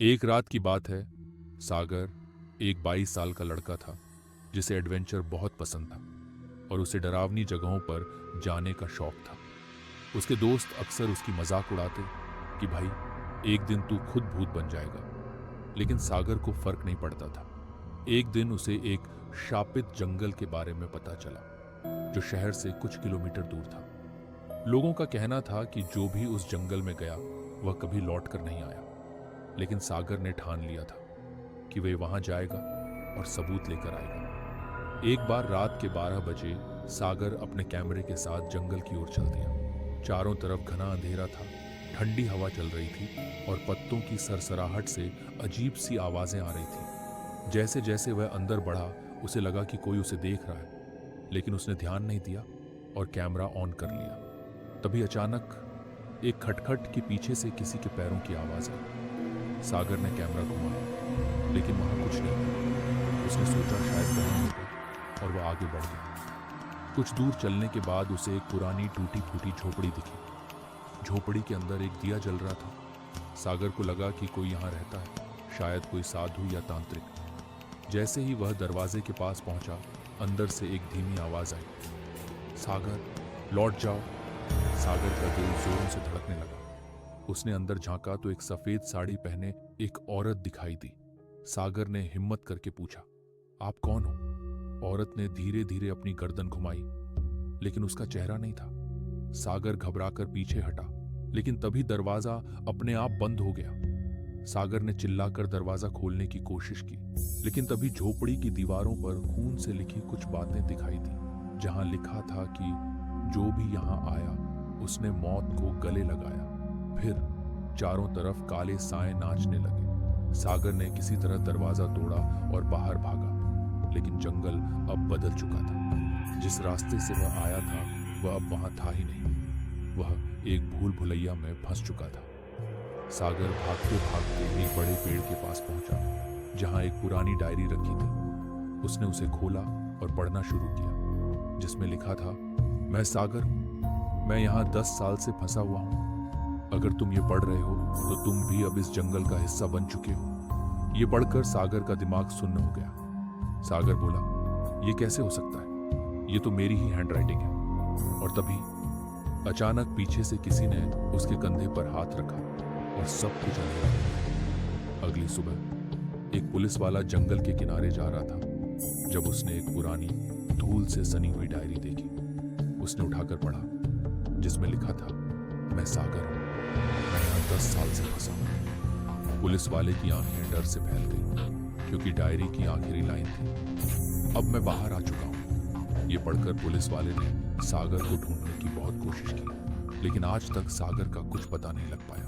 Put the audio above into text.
एक रात की बात है। सागर एक 22 साल का लड़का था जिसे एडवेंचर बहुत पसंद था और उसे डरावनी जगहों पर जाने का शौक था। उसके दोस्त अक्सर उसकी मजाक उड़ाते कि भाई एक दिन तू खुद भूत बन जाएगा, लेकिन सागर को फर्क नहीं पड़ता था। एक दिन उसे एक शापित जंगल के बारे में पता चला जो शहर से कुछ किलोमीटर दूर था। लोगों का कहना था कि जो भी उस जंगल में गया वह कभी लौट कर नहीं आया, लेकिन सागर ने ठान लिया था कि वह वहां जाएगा और सबूत लेकर आएगा। एक बार रात के 12 बजे सागर अपने कैमरे के साथ जंगल की ओर चल दिया। चारों तरफ घना अंधेरा था, ठंडी हवा चल रही थी और पत्तों की सरसराहट से अजीब सी आवाजें आ रही थी। जैसे जैसे वह अंदर बढ़ा उसे लगा कि कोई उसे देख रहा है, लेकिन उसने ध्यान नहीं दिया और कैमरा ऑन कर लिया। तभी अचानक एक खटखट के पीछे से किसी के पैरों की आवाज आई। सागर ने कैमरा घुमाया, लेकिन वहां कुछ नहीं था। उसने सोचा शायद बहन होगा और वह आगे बढ़ गया। कुछ दूर चलने के बाद उसे एक पुरानी टूटी फूटी झोपड़ी दिखी। झोपड़ी के अंदर एक दिया जल रहा था। सागर को लगा कि कोई यहाँ रहता है, शायद कोई साधु या तांत्रिक। जैसे ही वह दरवाजे के पास पहुंचा, अंदर से एक धीमी आवाज आई, सागर लौट जाओ। सागर का दिल जोरों से धड़कने लगा। उसने अंदर झांका तो एक सफेद साड़ी पहने एक औरत दिखाई दी। सागर ने हिम्मत करके पूछा, आप कौन हो? औरत ने धीरे धीरे अपनी गर्दन घुमाई, लेकिन उसका चेहरा नहीं था। सागर घबराकर पीछे हटा, लेकिन तभी दरवाजा अपने आप बंद हो गया। सागर ने चिल्लाकर दरवाजा खोलने की कोशिश की, लेकिन तभी झोपड़ी की दीवारों पर खून से लिखी कुछ बातें दिखाई दी, जहां लिखा था कि जो भी यहां आया उसने मौत को गले लगाया। फिर चारों तरफ काले साए नाचने लगे। सागर ने किसी तरह दरवाजा तोड़ा और बाहर भागा, लेकिन जंगल अब बदल चुका था। जिस रास्ते से वह आया था वह अब वहां था ही नहीं। वह एक भूल भुलैया में फंस चुका था। सागर भागते भागते एक बड़े पेड़ के पास पहुंचा, जहां एक पुरानी डायरी रखी थी। उसने उसे खोला और पढ़ना शुरू किया, जिसमें लिखा था, मैं सागर हूं, मैं यहाँ 10 साल से फंसा हुआ हूं। अगर तुम ये पढ़ रहे हो तो तुम भी अब इस जंगल का हिस्सा बन चुके हो। ये पढ़कर सागर का दिमाग सुन्न हो गया। सागर बोला, ये कैसे हो सकता है? ये तो मेरी ही हैंडराइटिंग है। और तभी अचानक पीछे से किसी ने उसके कंधे पर हाथ रखा और सब कुछ अंधेरा हो गया। अगली सुबह एक पुलिस वाला जंगल के किनारे जा रहा था, जब उसने एक पुरानी धूल से सनी हुई डायरी देखी। उसने उठाकर पढ़ा, जिसमें लिखा था, मैं सागर हूं, मैं यहाँ 10 साल से फंसा हूं। पुलिस वाले की आंखें डर से फैल गई, क्योंकि डायरी की आखिरी लाइन थी, अब मैं बाहर आ चुका हूं। ये पढ़कर पुलिस वाले ने सागर को ढूंढने की बहुत कोशिश की, लेकिन आज तक सागर का कुछ पता नहीं लग पाया।